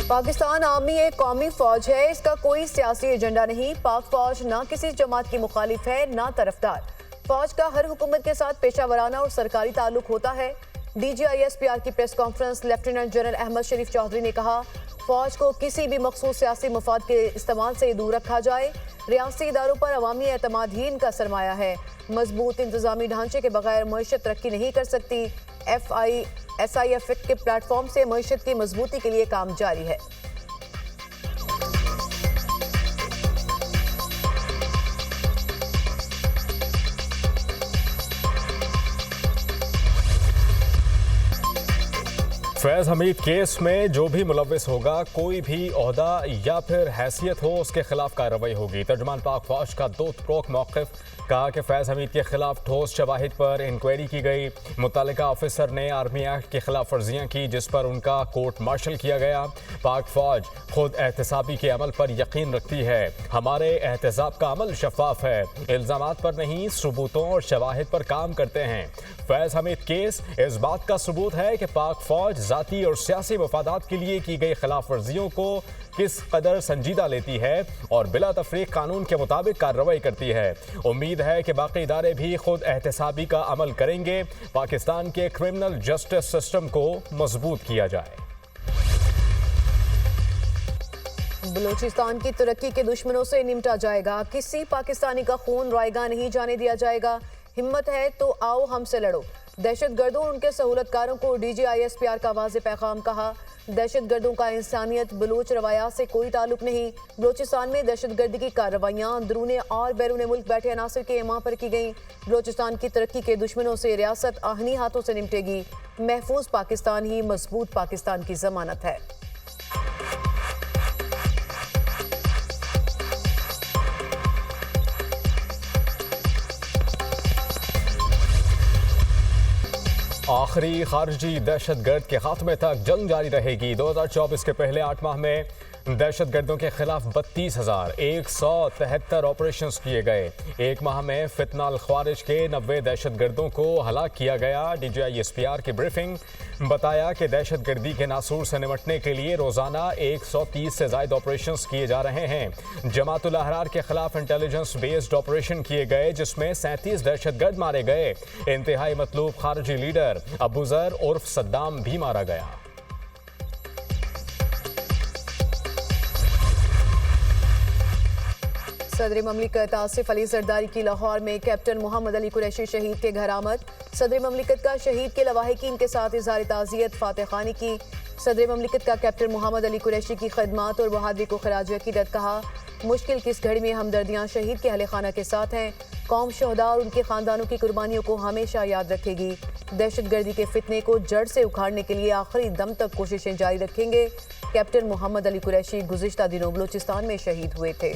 Pakistan army एक कौमी फौज है, इसका कोई सियासी एजेंडा नहीं। पाक फौज ना किसी जमात की मुखालिफ है ना तरफदार। फौज का हर हुकूमत के साथ पेशावराना और सरकारी ताल्लुक होता है। DGISPR की press conference lieutenant general Ahmed Sharif Chaudhry ने कहा, फौज को किसी भी मखसूस सियासी मफाद के इस्तेमाल से दूर रखा जाए। रियासती इदारों पर अवामी एतमाद ही इनका सरमाया है। मजबूत इंतजामी ढांचे के बगैर मईशत तरक्की नहीं कर सकती। SIF के प्लेटफॉर्म से मईशत की मजबूती के लिए काम जारी है। फैज़ हमीद केस में जो भी मुलव्विस होगा, कोई भी ओहदा या फिर हैसियत हो, उसके खिलाफ कार्रवाई होगी। तर्जुमान पाक फौज का दो टोक मौक़िफ़, कहा कि फैज़ हमीद के खिलाफ ठोस शवाहिद पर इंक्वायरी की गई। मुतल्लिका ऑफिसर ने आर्मी एक्ट की खिलाफ वर्जियाँ की जिस पर उनका कोर्ट मार्शल किया गया। पाक फौज खुद एहतसाबी के अमल पर यकीन रखती है। हमारे एहतसाब का अमल शफाफ है, इल्ज़ामात पर नहीं सबूतों और शवाहिद पर काम करते हैं। फैज़ हमीद केस इस बात का सबूत है कि पाक फौज ज़ाती और सियासी मफादात के लिए की गई खिलाफ वर्जियों को किस कदर संजीदा लेती है और बिला तफरीक कानून के मुताबिक कार्रवाई करती है। उम्मीद है कि बाकी इदारे भी खुद एहतसाबी का अमल करेंगे। पाकिस्तान के क्रिमिनल जस्टिस सिस्टम को मजबूत किया जाए। बलूचिस्तान की तरक्की के दुश्मनों से निपटा जाएगा। किसी पाकिस्तानी का खून रायगा नहीं जाने दिया जाएगा। हिम्मत है तो आओ हमसे लड़ो। दहशतगर्दों और उनके सहूलतकारों को DGISPR का वाज़ेह पैगाम, कहा दहशतगर्दों का इंसानियत बलूच रवायात से कोई ताल्लुक नहीं। बलूचिस्तान में दहशतगर्दी की कार्रवाइयाँ अंदरूनी और बैरून मुल्क बैठे अनासर के इमा पर की गई। बलूचिस्तान की तरक्की के दुश्मनों से रियासत आहनी हाथों से निपटेगी। महफूज पाकिस्तान ही मजबूत पाकिस्तान की जमानत है। आखिरी खारजी दहशतगर्द के खात्मे तक जंग जारी रहेगी। 2024 के पहले 8 माह में दहशतगर्दों के खिलाफ 32,173 ऑपरेशन किए गए। एक माह में फितना ख्वारिज के 90 दहशतगर्दों को हलाक किया गया। DGISPR की ब्रीफिंग बताया कि दहशतगर्दी के नासूर से निपटने के लिए रोजाना 130 से ज्यादा ऑपरेशन किए जा रहे हैं। जमातुल अहरार के खिलाफ इंटेलिजेंस बेस्ड ऑपरेशन किए गए जिसमें 37 दहशतगर्द मारे गए। इंतहाई मतलूब खारजी लीडर अबू जर उर्फ सद्दाम भी मारा गया। सदर ममलिकत आसिफ अली जरदारी की लाहौर में कैप्टन मोहम्मद अली कुरैशी शहीद के घर आमद। सदर ममलिकत का शहीद के लवाहिकीन के साथ इज़हार ताज़ियत फातह खानी की। सदर ममलिकत का कैप्टन मोहम्मद अली कुरैशी की खदमात और बहादुरी को खराज अकीदत, कहा मुश्किल की इस घड़ी में हमदर्दियाँ शहीद के अहले खाना के साथ हैं। कौम शहदा और उनके खानदानों की कुर्बानियों को हमेशा याद रखेगी। दहशतगर्दी के फितने को जड़ से उखाड़ने के लिए आखिरी दम तक कोशिशें जारी रखेंगे। कैप्टन मोहम्मद अली कुरैशी गुज़िश्ता दिनों बलूचिस्तान में शहीद हुए थे।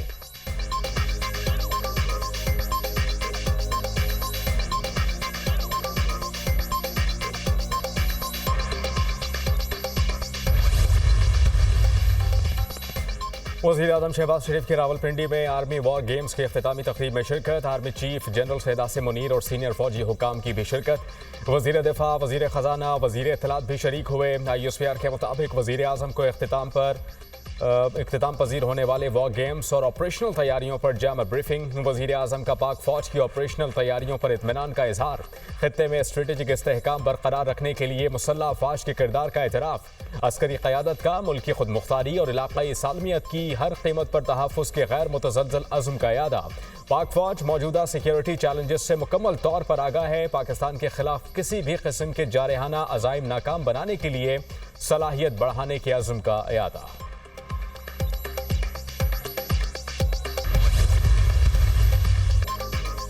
वज़ीर आज़म शहबाज शरीफ की रावलपिंडी में आर्मी वॉर गेम्स के अख्तितामी तकरीब में शिरकत। Army chief general Syed Asim Munir और सीनियर फौजी हुकाम की भी शिरकत। वज़ीर दिफा, वज़ीर ख़जाना, वज़ीर इत्तलात भी शरीक हुए। ISPR के मुताबिक वज़ीर आज़म को इख्तिताम पजीर होने वाले वॉर गेम्स और ऑपरेशनल तैयारियों पर जामा ब्रीफिंग। वज़ीर आज़म का पाक फौज की ऑपरेशनल तैयारियों पर इत्मीनान का इजहार। खित्ते में स्ट्रेटेजिक इस्तेहकाम बरकरार रखने के लिए मुसल्लह अफवाज के किरदार का एतराफ़। अस्करी क़यादत का मुल्की खुद मुख्तारी और इलाक़ाई सालमियत की हर कीमत पर तहफ़्फ़ुज़ के गैर मुतज़लज़ल अज़्म का यादा। पाक फौज मौजूदा सिक्योरिटी चैलेंजेस से मुकम्मल तौर पर आगाह है। पाकिस्तान के खिलाफ किसी भी किस्म के जारहाना अज़ाइम नाकाम बनाने के लिए सलाहियत बढ़ाने के अज़्म का यादा।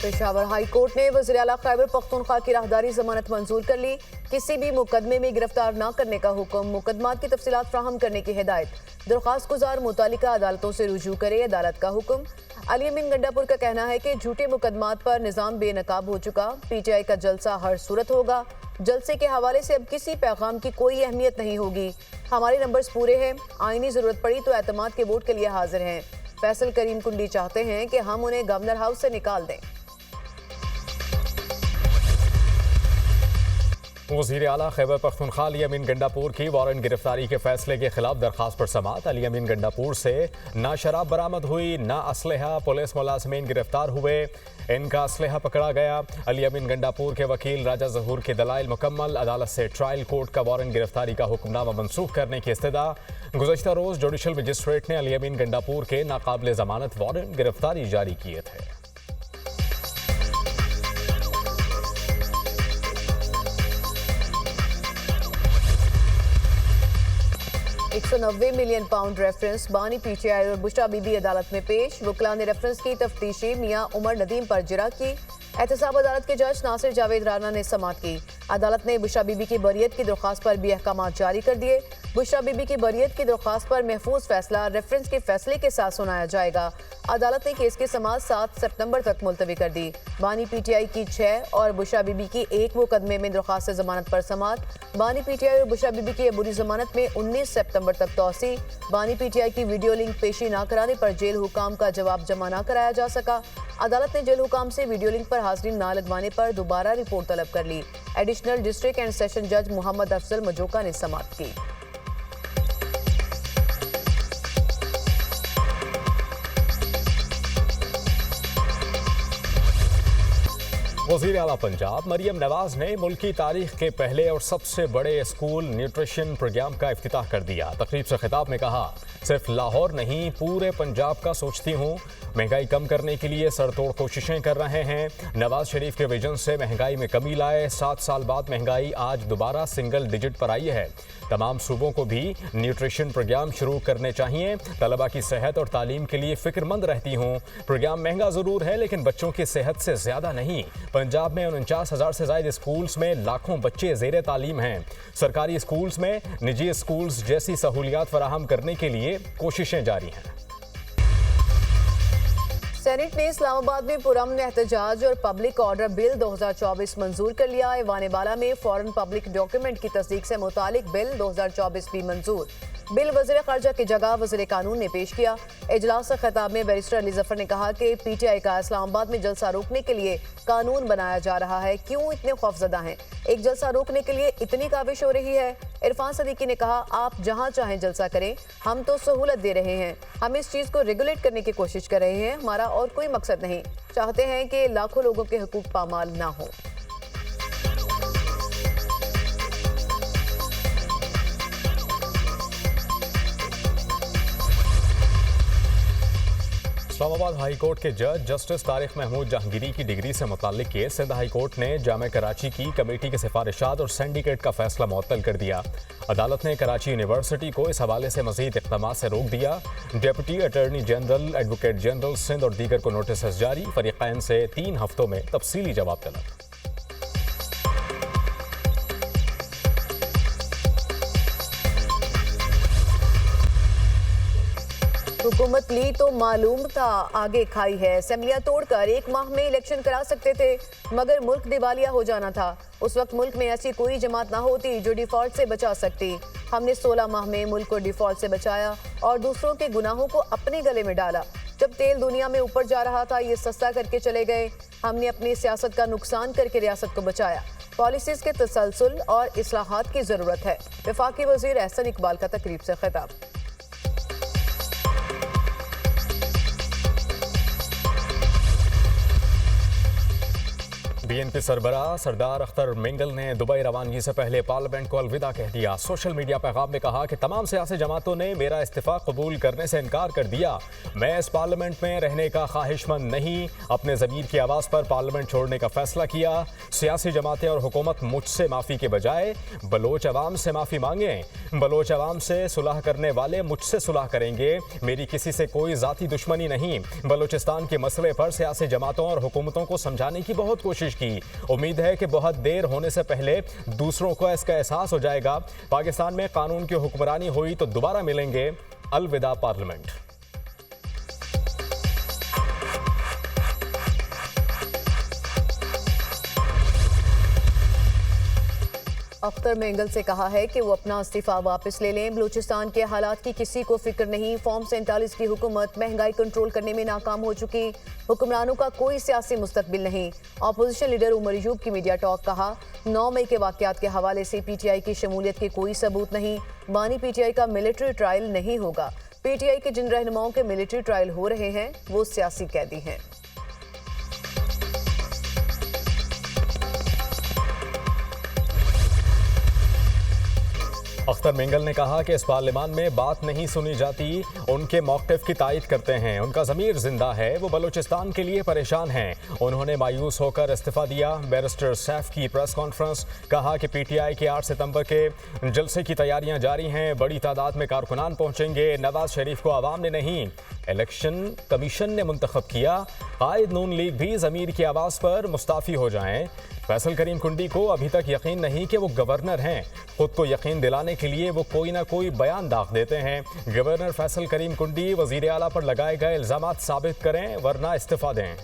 पेशावर हाई कोर्ट ने वज़ीर आला खैबर पख्तूनख्वा की राहदारी जमानत मंजूर कर ली। किसी भी मुकदमे में गिरफ्तार न करने का हुक्म। मुकदमात की तफसीलात फ्राहम करने की हिदायत। दरख्वास्त गुजार मुतालिका अदालतों से रुजू करे, अदालत का हुक्म। अली अमीन गंडापुर का कहना है कि झूठे मुकदमात पर निज़ाम बेनकाब हो चुका। PTI का जलसा हर सूरत होगा। जलसे के हवाले से अब किसी पैगाम की कोई अहमियत नहीं होगी। हमारे नंबर्स पूरे हैं। आईनी जरूरत पड़ी तो एतमाद के वोट के लिए हाजिर हैं। फैसल करीम कुंडी चाहते हैं कि हम उन्हें गवर्नर हाउस से निकाल दें। वज़ीर आला खैबर पख्तूनख्वा अली अमीन गंडापुर की वारंट गिरफ्तारी के फैसले के खिलाफ दरखास्त पर समाअत। अली अमीन गंडापुर से ना शराब बरामद हुई, ना असलहा। पुलिस मुलाजमीन गिरफ्तार हुए, इनका असलहा पकड़ा गया। अली अमीन गंडापुर के वकील राजा जहूर के दलाइल मुकम्मल। अदालत से ट्रायल कोर्ट का वारंट गिरफ्तारी का हुक्मनामा मनसूख करने की इस्तदा। गुज़श्ता रोज़ जुडिशल मजिस्ट्रेट ने अली अमीन गंडापुर के नाकाबिल ज़मानत वारंट गिरफ्तारी जारी किए थे। 190 मिलियन पाउंड रेफरेंस बानी पीटीआई और बुशरा बीबी अदालत में पेश। वकला ने रेफरेंस की तफ्तीशी मियां उमर नदीम पर जिरा की। एहतसाब अदालत के जज नासिर जावेद राना ने समाअत की। अदालत ने बुशरा बीबी की बरियत की दरख्वास्त पर भी अहकाम जारी कर दिए। बुशरा बीबी की बरियत की दरख्वास्त पर महफूज फैसला रेफरेंस के फैसले के साथ सुनाया जाएगा। अदालत ने केस की समाअत 7 सितंबर तक मुलतवी कर दी। बानी पीटीआई की 6 और बुशरा बीबी की 1 मुकदमे में दरख्वास्त जमानत पर समाअत। बानी पीटीआई और बुशरा बीबी की अबूरी जमानत में 19 सितंबर तक तौसी। बानी पीटीआई की वीडियो लिंक पेशी न कराने पर जेल हुकाम का जवाब जमा न कराया जा सका। अदालत ने जेल हुकाम से वीडियो लिंक पर हाजिरी न लगवाने पर दोबारा रिपोर्ट तलब कर ली। एडिशनल डिस्ट्रिक्ट एंड सेशन जज मोहम्मद अफजल मजोका ने समाअत की। वज़ीर आला पंजाब मरियम नवाज ने मुल्की तारीख के पहले और सबसे बड़े स्कूल न्यूट्रिशन प्रोग्राम का इफ्तिताह कर दिया। तकरीब से खिताब में कहा, सिर्फ लाहौर नहीं पूरे पंजाब का सोचती हूँ। महंगाई कम करने के लिए सरतोड़ कोशिशें कर रहे हैं। नवाज शरीफ के विजन से महंगाई में कमी लाए। 7 साल बाद महंगाई आज दोबारा सिंगल डिजिट पर आई है। तमाम सूबों को भी न्यूट्रिशन प्रोग्राम शुरू करने चाहिए। तलबा की सेहत और तालीम के लिए फिक्रमंद रहती हूँ। प्रोग्राम महंगा ज़रूर है लेकिन बच्चों की सेहत से ज़्यादा नहीं। पंजाब में 49,000 से ज़ायद स्कूल्स में लाखों बच्चे ज़ेरे तालीम हैं। सरकारी स्कूल्स में निजी स्कूल्स जैसी सहूलियात फराहम करने के लिए कोशिशें जारी हैं। सेनेट ने इस्लामाबाद में पुरअमन एहतजाज और पब्लिक ऑर्डर बिल 2024 मंजूर कर लिया। ऐवान बाला में फॉरेन पब्लिक डॉक्यूमेंट की तस्दीक से मुतालिक बिल 2024 भी मंजूर। बिल वज़ीर ख़ारजा की जगह वज़ीर कानून ने पेश किया। इजलास से खिताब में बैरिस्टर अली जफर ने कहा कि पीटीआई का इस्लामाबाद में जलसा रोकने के लिए कानून बनाया जा रहा है। क्यों इतने खौफजदा हैं? एक जलसा रोकने के लिए इतनी काविश हो रही है। इरफान सदीकी ने कहा, आप जहां चाहें जलसा करें, हम तो सहूलत दे रहे हैं। हम इस चीज़ को रेगुलेट करने की कोशिश कर रहे हैं। हमारा और कोई मकसद नहीं। चाहते हैं कि लाखों लोगों के हुकूक पामाल ना हो। इस्लामाबाद हाई कोर्ट के जज जस्टिस तारिक महमूद जहांगीरी की डिग्री से मुताल्लिक केस सिंध हाई कोर्ट ने जामे कराची की कमेटी के सिफारिशात और सिंडिकेट का फैसला मुअत्तल कर दिया। अदालत ने कराची यूनिवर्सिटी को इस हवाले से मजीद इक़दामात से रोक दिया। Deputy attorney general, advocate general Sindh और दीगर को नोटिस जारी। फरीक़ैन से 3 हफ्तों में तफसीली जवाब तलब। हुकूमत ली तो मालूम था आगे खाई है। असेंबलियां तोड़कर 1 माह में इलेक्शन करा सकते थे मगर मुल्क दिवालिया हो जाना था। उस वक्त मुल्क में ऐसी कोई जमात ना होती जो डिफॉल्ट से बचा सकती। हमने 16 माह में मुल्क को डिफॉल्ट से बचाया और दूसरों के गुनाहों को अपने गले में डाला। जब तेल दुनिया में ऊपर जा रहा था ये सस्ता करके चले गए। हमने अपनी सियासत का नुकसान करके रियासत को बचाया। पॉलिसीज के तसलसल और इस्लाहात की जरूरत है। वफाकी वजीर एहसन इकबाल का तकरीब से खिताब। बीएनपी सरबराह सरदार अख्तर मिंगल ने दुबई रवानगी से पहले पार्लियामेंट को अलविदा कह दिया। सोशल मीडिया पैगाम में कहा कि तमाम सियासी जमातों ने मेरा इस्तीफा कबूल करने से इनकार कर दिया। मैं इस पार्लियामेंट में रहने का ख्वाहिशमंद नहीं। अपने ज़मीर की आवाज़ पर पार्लियामेंट छोड़ने का फैसला किया। सियासी जमातें और हुकूमत मुझसे माफ़ी के बजाय बलोच अवाम से माफ़ी मांगें। बलोच अवाम से सुलह करने वाले मुझसे सुलह करेंगे। मेरी किसी से कोई ज़ाती दुश्मनी नहीं। बलूचिस्तान के मसले पर सियासी जमातों और हुकूमतों को समझाने की बहुत कोशिश की। उम्मीद है कि बहुत देर होने से पहले दूसरों को इसका एहसास हो जाएगा। पाकिस्तान में कानून की हुक्मरानी हुई तो दोबारा मिलेंगे। अलविदा पार्लियामेंट। अख्तर मेंगल से कहा है कि वो अपना इस्तीफा वापस ले लें। बलूचिस्तान के हालात की किसी को फिक्र नहीं। फॉर्म 47 की हुकूमत महंगाई कंट्रोल करने में नाकाम हो चुकी। हुक्मरानों का कोई सियासी मुस्तकबिल नहीं। अपोजिशन लीडर उमर अयूब की मीडिया टॉक। कहा 9 मई के वाकयात के हवाले से पीटीआई की शमूलियत के कोई सबूत नहीं। बानी पीटीआई का मिलिट्री ट्रायल नहीं होगा। पीटीआई के जिन रहनुमाओं के मिलिट्री ट्रायल हो रहे हैं वो सियासी कैदी हैं। अख्तर मेंगल ने कहा कि इस पार्लियामान में बात नहीं सुनी जाती, उनके मौक़िफ़ की तायद करते हैं। उनका ज़मीर जिंदा है, वो बलूचिस्तान के लिए परेशान हैं। उन्होंने मायूस होकर इस्तीफ़ा दिया। बैरिस्टर सैफ की प्रेस कॉन्फ्रेंस। कहा कि पीटीआई के 8 सितंबर के जलसे की तैयारियां जारी हैं। बड़ी तादाद में कारकुनान पहुंचेंगे। नवाज शरीफ को आवाम ने नहीं, इलेक्शन कमीशन ने मुंतखब किया। कायद नून लीग भी ज़मीर की आवाज़ पर मुस्ताफ़ी हो जाएं। फैसल करीम कुंडी को अभी तक यकीन नहीं कि वो गवर्नर हैं। खुद को यकीन दिलाने के लिए वो कोई ना कोई बयान दाग देते हैं। गवर्नर फैसल करीम कुंडी वज़ीर आला पर लगाए गए इल्ज़ामात साबित करें वरना इस्तीफ़ा दें।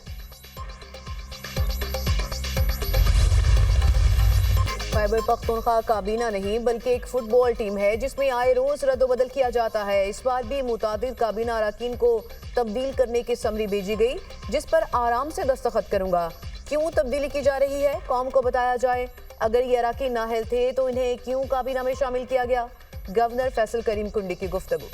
खैबर पख्तूनख्वा काबीना नहीं बल्कि एक फुटबॉल टीम है जिसमें आए रोज रद्दोबदल किया जाता है। इस बार भी मुतादिद काबीना अरकान को तब्दील करने की समरी भेजी गई जिस पर आराम से दस्तखत करूंगा। क्यों तब्दीली की जा रही है कौम को बताया जाए। अगर ये अरकान नाअहल थे तो इन्हें क्यों काबीना में शामिल किया गया। गवर्नर फैसल करीम कुंडी की गुफ्तगू।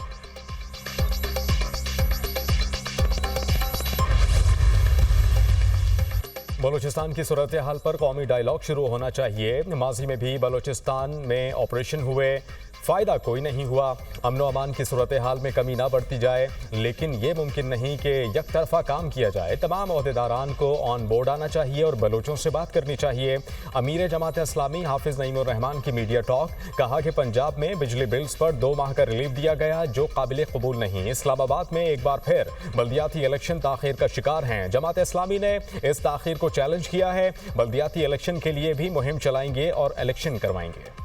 बलूचिस्तान की सूरत हाल पर कौमी डायलॉग शुरू होना चाहिए। माजी में भी बलूचिस्तान में ऑपरेशन हुए, फ़ायदा कोई नहीं हुआ। अमन व अमान की सूरत हाल में कमी ना बढ़ती जाए, लेकिन ये मुमकिन नहीं कि एक तरफा काम किया जाए। तमाम अहदेदारान को ऑन बोर्ड आना चाहिए और बलूचों से बात करनी चाहिए। अमीर जमात इस्लामी हाफिज़ नईमुर रहमान की मीडिया टॉक। कहा कि पंजाब में बिजली बिल्स पर 2 माह का रिलीफ दिया गया जो काबिल कबूल नहीं। इस्लामाबाद में एक बार फिर बल्दियाती इलेक्शन ताख़ीर का शिकार हैं। जमात इस्लामी ने इस ताख़ीर को चैलेंज किया है। बल्दियाती इलेक्शन के लिए भी मुहिम चलाएंगे और इलेक्शन करवाएंगे।